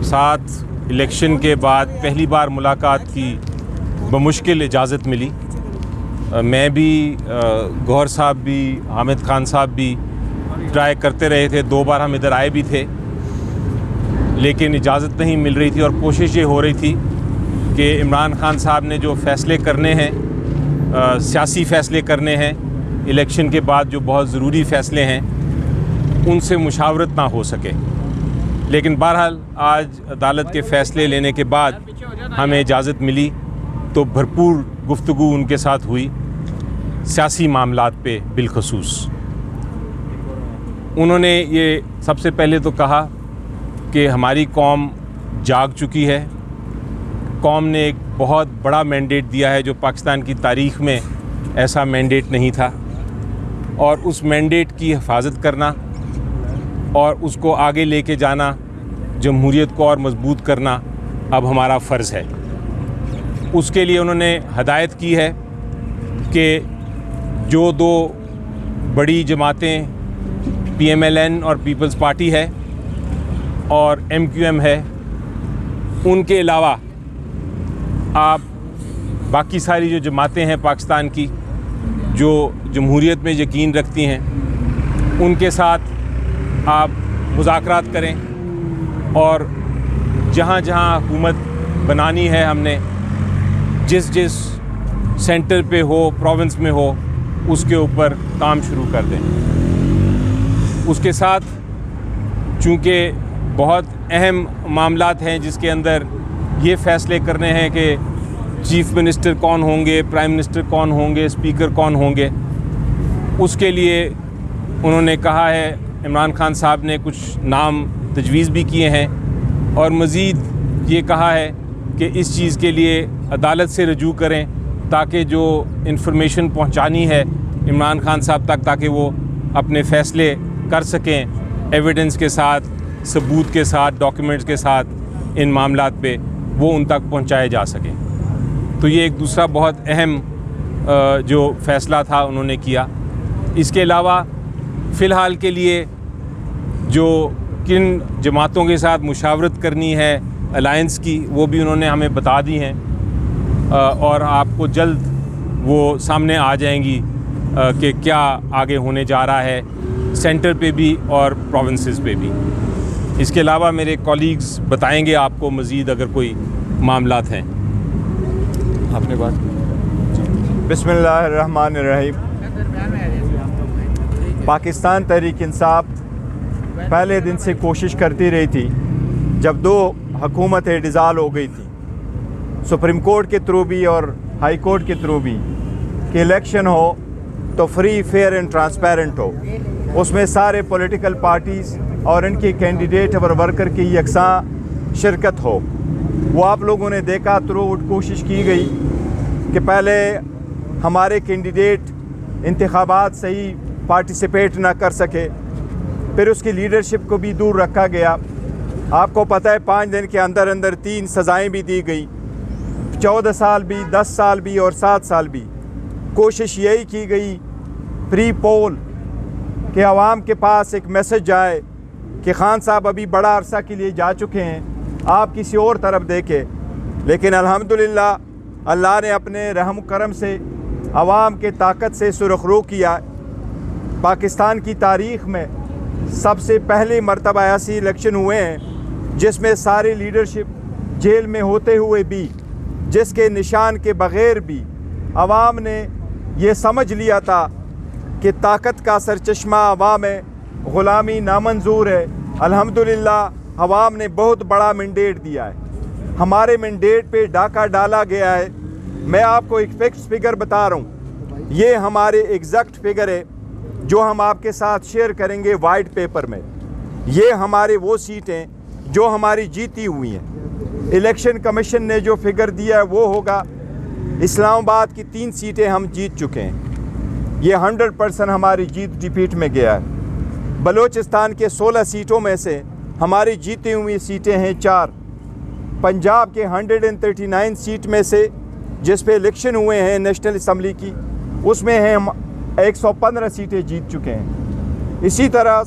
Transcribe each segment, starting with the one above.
साथ इलेक्शन के बाद पहली बार मुलाकात की बमुश्किल इजाज़त मिली। मैं भी, गौहर साहब भी, हामिद खान साहब भी ट्राई करते रहे थे, 2 बार हम इधर आए भी थे, लेकिन इजाज़त नहीं मिल रही थी। और कोशिश ये हो रही थी कि इमरान खान साहब ने जो फ़ैसले करने हैं, सियासी फ़ैसले करने हैं, इलेक्शन के बाद जो बहुत ज़रूरी फ़ैसले हैं, उनसे मुशावरत ना हो सके। लेकिन बहरहाल आज अदालत के फ़ैसले लेने के बाद हमें इजाज़त मिली, तो भरपूर गुफ्तगू उनके साथ हुई सियासी मामलात पे बिलखसूस। उन्होंने ये सबसे पहले तो कहा कि हमारी कौम जाग चुकी है। कौम ने एक बहुत बड़ा मैंडेट दिया है जो पाकिस्तान की तारीख़ में ऐसा मैंडेट नहीं था, और उस मैंडेट की हिफाजत करना और उसको आगे लेके जाना, जमहूरियत को और मजबूत करना अब हमारा फ़र्ज़ है। उसके लिए उन्होंने हदायत की है कि जो 2 बड़ी जमातें PMLN और पीपल्स पार्टी है और MQM है, उनके अलावा आप बाकी सारी जो जमातें हैं पाकिस्तान की जो जमहूरियत में यकीन रखती हैं, उनके साथ आप मुज़ाकरात करें, और जहाँ जहाँ हुकूमत बनानी है हमने जिस जिस सेंटर पे हो, प्रोविंस में हो, उसके ऊपर काम शुरू कर दें। उसके साथ चूँकि बहुत अहम मामलात हैं जिसके अंदर ये फ़ैसले करने हैं कि चीफ़ मिनिस्टर कौन होंगे, प्राइम मिनिस्टर कौन होंगे, स्पीकर कौन होंगे, उसके लिए उन्होंने कहा है, इमरान खान साहब ने कुछ नाम तजवीज़ भी किए हैं, और मज़ीद ये कहा है कि इस चीज़ के लिए अदालत से रजू करें ताकि जो इंफॉर्मेशन पहुंचानी है इमरान खान साहब तक, ताकि वो अपने फ़ैसले कर सकें एविडेंस के साथ, सबूत के साथ, डॉक्यूमेंट्स के साथ, इन मामलात पे वो उन तक पहुंचाए जा सकें। तो ये एक दूसरा बहुत अहम जो फ़ैसला था उन्होंने किया। इसके अलावा फ़िलहाल के लिए जो किन जमातों के साथ मुशावरत करनी है अलायंस की, वो भी उन्होंने हमें बता दी हैं, और आपको जल्द वो सामने आ जाएंगी कि क्या आगे होने जा रहा है सेंटर पे भी और प्रोविंसेस पे भी। इसके अलावा मेरे कॉलीग्स बताएंगे आपको मज़ीद अगर कोई मामलात हैं। आपने बात बिस्मिल्लाहिर्रहमानिर्रहीम। पाकिस्तान तहरीक इंसाफ पहले दिन से कोशिश करती रही थी, जब 2 हुकूमतें डिज़ाल्व हो गई थी, सुप्रीम कोर्ट के थ्रू भी और हाई कोर्ट के थ्रू भी, कि इलेक्शन हो तो फ्री, फेयर एंड ट्रांसपेरेंट हो, उसमें सारे पॉलिटिकल पार्टीज़ और इनके कैंडिडेट और वर्कर की यकसां शिरकत हो। वो आप लोगों ने देखा, थ्रू कोशिश की गई कि पहले हमारे कैंडिडेट इंतखाबात सही पार्टिसिपेट ना कर सके, फिर उसकी लीडरशिप को भी दूर रखा गया। आपको पता है 5 दिन के अंदर अंदर 3 सज़ाएँ भी दी गई, 14 साल भी, 10 साल भी और 7 साल भी। कोशिश यही की गई प्री पोल कि आवाम के पास एक मैसेज जाए कि खान साहब अभी बड़ा अरसा के लिए जा चुके हैं, आप किसी और तरफ देखें। लेकिन अल्हम्दुलिल्लाह अल्लाह ने अपने रहम करम से आवाम के ताकत से सुरखरू किया। पाकिस्तान की तारीख़ में सबसे पहली मरतबा ऐसी इलेक्शन हुए हैं जिसमें सारी लीडरशिप जेल में होते हुए भी, जिसके निशान के बग़ैर भी आवाम ने ये समझ लिया था कि ताकत का सरचश्मा आवाम है, ग़ुलामी नामंजूर है। अल्हम्दुलिल्लाह आवाम ने बहुत बड़ा मैंडेट दिया है, हमारे मैंडेट पे डाका डाला गया है। मैं आपको एक फिक्स फिगर बता रहा हूँ, ये हमारे एग्जैक्ट फिगर है जो हम आपके साथ शेयर करेंगे वाइट पेपर में। ये हमारे वो सीटें जो हमारी जीती हुई हैं। इलेक्शन कमीशन ने जो फिगर दिया है वो होगा, इस्लामाबाद की 3 सीटें हम जीत चुके हैं, ये 100% हमारी जीत डिफीट में गया है। बलूचिस्तान के 16 सीटों में से हमारी जीती हुई सीटें हैं 4। पंजाब के 139 सीट में से जिस पे इलेक्शन हुए हैं नेशनल असम्बली की, उसमें हैं हम 115 सीटें जीत चुके हैं। इसी तरह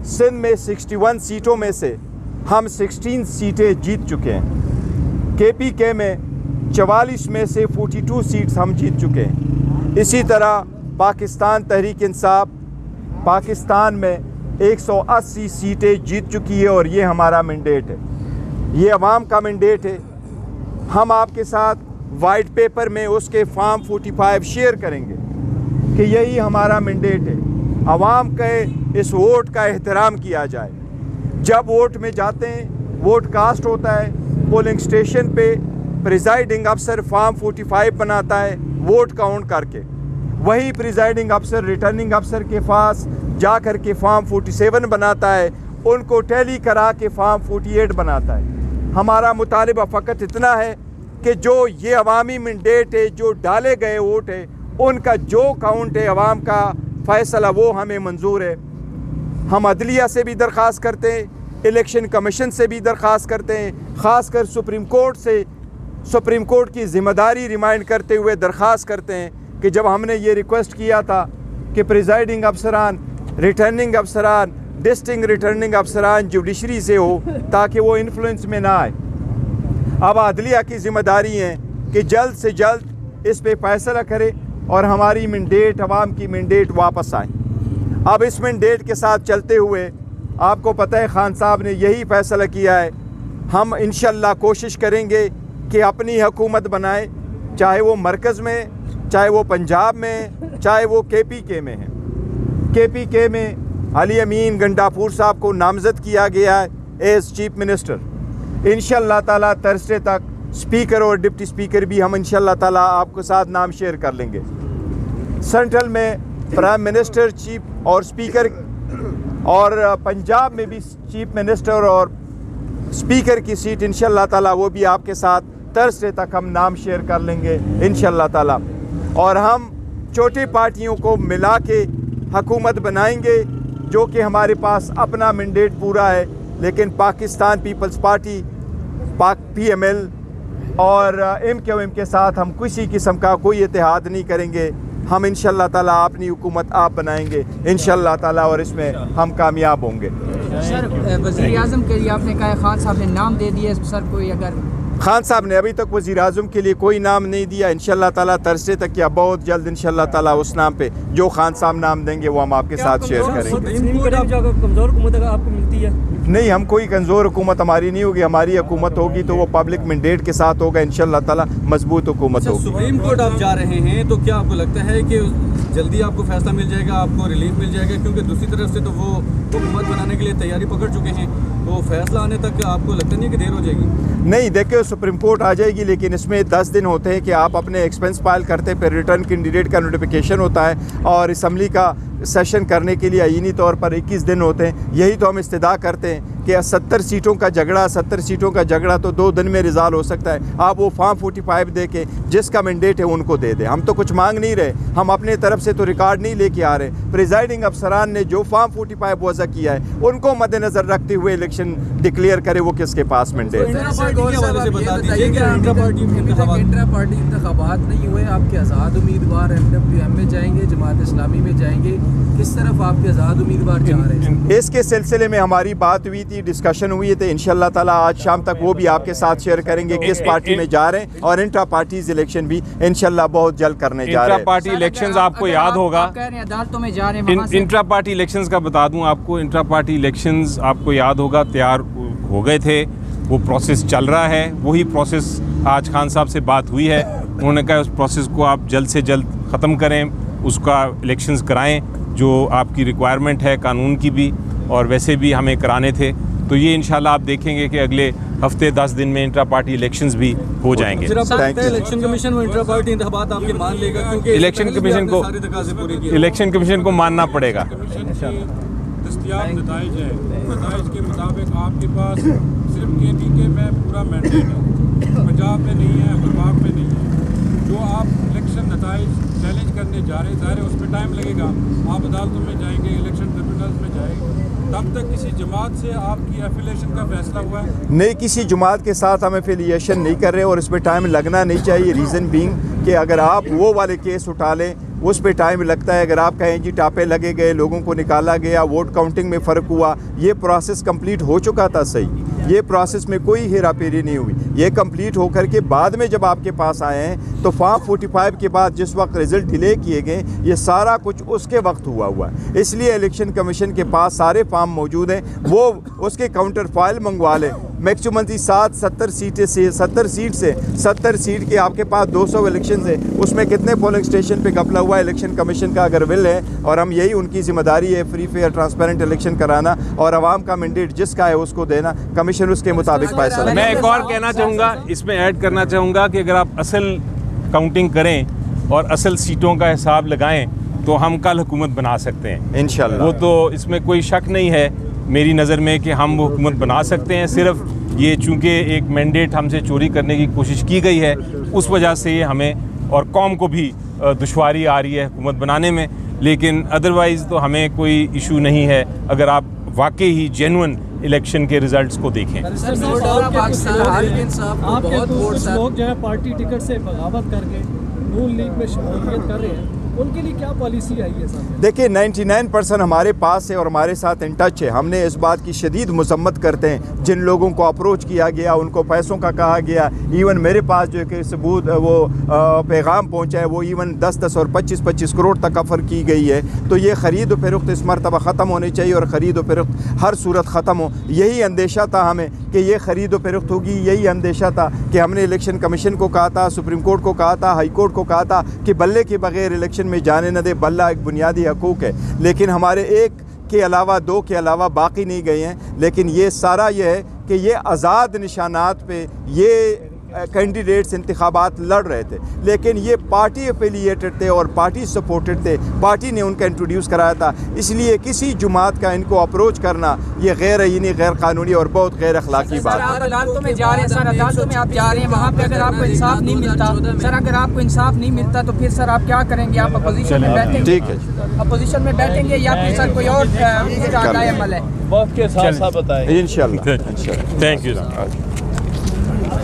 सिंध में 61 सीटों में से हम 16 सीटें जीत चुके हैं। KPK में 44 में से 42 सीट्स हम जीत चुके हैं। इसी तरह पाकिस्तान तहरीक इंसाफ पाकिस्तान में 180 सीटें जीत चुकी है और ये हमारा मैंडेट है, ये अवाम का मैंडेट है। हम आपके साथ वाइट पेपर में उसके फॉर्म 45 शेयर करेंगे कि यही हमारा मैंडेट है, अवाम के इस वोट का एहतराम किया जाए। जब वोट में जाते हैं, वोट कास्ट होता है, पोलिंग स्टेशन पे प्रिजाइडिंग अफसर फॉर्म 45 बनाता है वोट काउंट करके, वही प्रिजाइडिंग अफसर रिटर्निंग अफसर के पास जा कर के फॉर्म 47 बनाता है, उनको टैली करा के फॉर्म 48 बनाता है। हमारा मुतालिबा फ़कत इतना है कि जो ये अवामी मैंडेट है, जो डाले गए वोट है, उनका जो काउंट है अवाम का फ़ैसला वो हमें मंजूर है। हम अदलिया से भी दरख्वास्त करते हैं, इलेक्शन कमीशन से भी दरख्वास्त करते हैं, ख़ासकर सुप्रीम कोर्ट से सुप्रीम कोर्ट की ज़िम्मेदारी रिमाइंड करते हुए दरख्वास्त करते हैं कि जब हमने ये रिक्वेस्ट किया था कि प्रिजाइडिंग अफसरान, रिटर्निंग अफसरान, डिस्ट्रिक्ट रिटर्निंग अफसरान जुडिशरी से हो ताकि वो इन्फ्लुएंस में ना आए, अब अदलिया की ज़िम्मेदारी है कि जल्द से जल्द इस पे फैसला करे और हमारी मैंडेट, अवाम की मैंडेट वापस आए। अब इस मैंडेट के साथ चलते हुए आपको पता है खान साहब ने यही फैसला किया है, हम इंशाल्लाह कोशिश करेंगे कि अपनी हुकूमत बनाए, चाहे वो मरकज़ में, चाहे वो पंजाब में, चाहे वो KPK में है। KPK में अली अमीन गंडापुर साहब को नामज़द किया गया है एज़ चीफ मिनिस्टर। इंशाल्लाह ताला थर्सडे तक स्पीकर और डिप्टी स्पीकर भी हम इंशाल्लाह ताला आपके साथ नाम शेयर कर लेंगे। सेंट्रल में प्राइम मिनिस्टर, चीफ और स्पीकर, और पंजाब में भी चीफ मिनिस्टर और स्पीकर की सीट इंशाल्लाह ताला वो भी आपके साथ थर्सडे तक हम नाम शेयर कर लेंगे इंशाल्लाह ताला। और हम छोटी पार्टियों को मिला के हुकूमत बनाएंगे, जो कि हमारे पास अपना मैंडेट पूरा है, लेकिन पाकिस्तान पीपल्स पार्टी PML और MQM के साथ हम किसी किस्म का कोई इत्तेहाद नहीं करेंगे। हम इंशाल्लाह ताला अपनी हुकूमत आप बनाएंगे इंशाल्लाह ताला और इसमें हम कामयाब होंगे। सर, वज़ीर आज़म के लिए आपने कहा खान साहब ने नाम दे दिया सर, कोई अगर खान साहब ने अभी तक वज़ीर आज़म के लिए कोई नाम नहीं दिया। इंशाल्लाह ताला थर्सडे तक या बहुत जल्द इंशाल्लाह ताला उस नाम पे जो खान साहब नाम देंगे वो हम आपके साथ शेयर करेंगे। कमज़ोर हुकूमत आपको मिलती है? नहीं, हम कोई कमज़ोर हुकूमत हमारी नहीं होगी, हमारी हुकूमत होगी तो वो पब्लिक मैंडेट के साथ होगा इंशाल्लाह ताला, मजबूत हुकूमत होगी। सुप्रीम कोर्ट आप जा रहे हैं तो क्या आपको लगता है कि जल्दी आपको फैसला मिल जाएगा, आपको रिलीफ मिल जाएगा? क्योंकि दूसरी तरफ से तो वो हुकूमत बनाने के लिए तैयारी पकड़ चुके हैं, तो फैसला आने तक आपको लगता नहीं कि देर हो जाएगी? नहीं, देखिए सुप्रीम कोर्ट आ जाएगी, लेकिन इसमें 10 दिन होते हैं कि आप अपने एक्सपेंस फाइल करते हैं, फिर रिटर्न कैंडिडेट का नोटिफिकेशन होता है और असम्बली का सेशन करने के लिए आईनी तौर पर 21 दिन होते हैं। यही तो हम इस्तदा करते हैं कि 70 सीटों का झगड़ा तो 2 दिन में रिजॉल्व हो सकता है। आप वो फॉर्म 45 दे के जिसका मैंडेट है उनको दे दें। हम तो कुछ मांग नहीं रहे, हम अपने तरफ से तो रिकॉर्ड नहीं लेके आ रहे। प्रिजाइडिंग अफसरान ने जो फॉर्म 45 वज़ा किया है उनको मद्देनज़र रखते हुए इलेक्शन डिक्लेयर करे वो किसके पास मैंडेट है। इंट्रा पार्टी इंतखाबात नहीं हुए, आपके आज़ाद उम्मीदवार MWM में जाएंगे, जमात इस्लामी में जाएंगे, किस तरफ आपके आज़ाद उम्मीदवार जा रहे हैं? इसके सिलसिले में हमारी बात हुई थी, डिस्कशन हुई थी। इंशाल्लाह ताला आज शाम तक वो भी आपके साथ शेयर करेंगे किस पार्टी में जा रहे हैं, और इंट्रा पार्टीज इलेक्शन भी इंशाल्लाह बहुत जल्द करने जा रहे हैं। इंट्रा पार्टी इलेक्शंस आपको याद होगा, अदालतों में जा रहे हैं, इंट्रा पार्टी इलेक्शंस का बता दूं आपको, इंट्रा पार्टी इलेक्शंस आपको याद होगा तैयार हो गए थे, वो प्रोसेस चल रहा है। वही प्रोसेस आज खान साहब से बात हुई है, उन्होंने कहा उस प्रोसेस को आप जल्द से जल्द ख़त्म करें, उसका इलेक्शंस कराएं जो आपकी रिक्वायरमेंट है कानून की भी, और वैसे भी हमें कराने थे। तो ये इंशाल्लाह आप देखेंगे कि अगले हफ्ते 10 दिन में इंट्रा पार्टी इलेक्शंस भी हो जाएंगे। इलेक्शन कमीशन वो इंट्रा पार्टी इंतखाबात आपके मान लेगा, क्योंकि इलेक्शन कमीशन को मानना पड़ेगा। दस्तयाब नताइज है, नताइज के मुताबिक आपके पास सिर्फ KPK में पूरा मैंडेट है, पंजाब में नहीं है, पंजाब में नहीं है। जो आप इलेक्शन नताइज चैलेंज करने जा रहे ज़ाहिर है उसमें टाइम लगेगा, आप अदालतों में जाएंगे, इलेक्शन ट्रिब्यूनल्स में जाएंगे, तब तक किसी जमात से आपकी एफिलिएशन का फैसला हुआ है? नहीं, किसी जमात के साथ हम एफिलिएशन नहीं कर रहे और इसमें टाइम लगना नहीं चाहिए। रीज़न बीइंग कि अगर आप वो वाले केस उठा लें उस पे टाइम लगता है। अगर आप कहें जी टापे लगे गए, लोगों को निकाला गया, वोट काउंटिंग में फ़र्क हुआ, ये प्रोसेस कंप्लीट हो चुका था सही, ये प्रोसेस में कोई हेरा फेरी नहीं हुई। ये कंप्लीट होकर के बाद में जब आपके पास आए हैं तो फॉर्म 45 के बाद जिस वक्त रिज़ल्ट डिले किए गए, ये सारा कुछ उसके वक्त हुआ है। इसलिए इलेक्शन कमीशन के पास सारे फॉर्म मौजूद हैं, वो उसके काउंटर फाइल मंगवा लें। मैक्सिमम 70 सीटें से 70 सीट से 70 सीट के आपके पास 200 इलेक्शन है, उसमें कितने पोलिंग स्टेशन पे घपला हुआ इलेक्शन कमीशन का अगर विल है, और हम यही उनकी जिम्मेदारी है फ्री फेयर ट्रांसपेरेंट इलेक्शन कराना और आवाम का मैंडेट जिसका है उसको देना, कमीशन उसके मुताबिक फैसला। मैं एक और कहना चाहूँगा, इसमें ऐड करना चाहूँगा कि अगर आप असल काउंटिंग करें और असल सीटों का हिसाब लगाएं तो हम कल हुकूमत बना सकते हैं इंशाल्लाह। वो तो इसमें कोई शक नहीं है मेरी नज़र में कि हम वो हुकूमत बना सकते हैं। सिर्फ ये चूँकि एक मैंडेट हमसे चोरी करने की कोशिश की गई है, उस वजह से ये हमें और कौम को भी दुश्वारी आ रही है हुकूमत बनाने में, लेकिन अदरवाइज़ तो हमें कोई इशू नहीं है अगर आप वाकई ही जेन्युइन इलेक्शन के रिजल्ट्स को देखें। आपके कुछ लोग जो है पार्टी टिकट से बगावत करके नून लीग में शमूलियत कर रहे हैं, उनके लिए क्या पॉलिसी आई है साहब? देखिए 99% हमारे पास है और हमारे साथ इन टच है। हमने इस बात की शदीद मजम्मत करते हैं जिन लोगों को अप्रोच किया गया, उनको पैसों का कहा गया। इवन मेरे पास जो कि सबूत वो पैगाम पहुंचा है, वो इवन 10-10 और 25-25 करोड़ तक ऑफ़र की गई है। तो ये ख़रीद व फरोख्त इस मरतबा ख़त्म होनी चाहिए और ख़रीद व फरोख्त हर सूरत ख़त्म हो। यही अंदेशा था हमें कि ये ख़रीद व फरोख्त होगी, यही अंदेशा था कि हमने इलेक्शन कमीशन को कहा था, सुप्रीम कोर्ट को कहा था, हाई कोर्ट को कहा था कि बल्ले के बगैर इलेक्शन में जाने न दे। बल्ला एक बुनियादी हकूक़ है, लेकिन हमारे एक के अलावा 2 के अलावा बाकी नहीं गए हैं। लेकिन ये सारा ये है कि ये आज़ाद निशानात पे ये कैंडिडेट्स इंतखाबात लड़ रहे थे, लेकिन ये पार्टी एफिलिएटेड थे और पार्टी सपोर्टेड थे, पार्टी ने उनका इंट्रोड्यूस कराया था। इसलिए किसी जुमात का इनको अप्रोच करना ये गैर आईनी, गैर कानूनी और बहुत गैर अखलाकी बात है। अदालतों में जा रहे हैं सर, अदालतों में आप जा रहे हैं, वहाँ पे अगर आपको इंसाफ नहीं मिलता सर, अगर आपको इंसाफ नहीं मिलता तो फिर सर आप क्या करेंगे? आप अपोजिशन में बैठेंगे? ठीक है, अपोजिशन में बैठेंगे या फिर सर कोई और अमल है? वक्त के साथ साथ बताएं इंशाल्लाह। Thank you.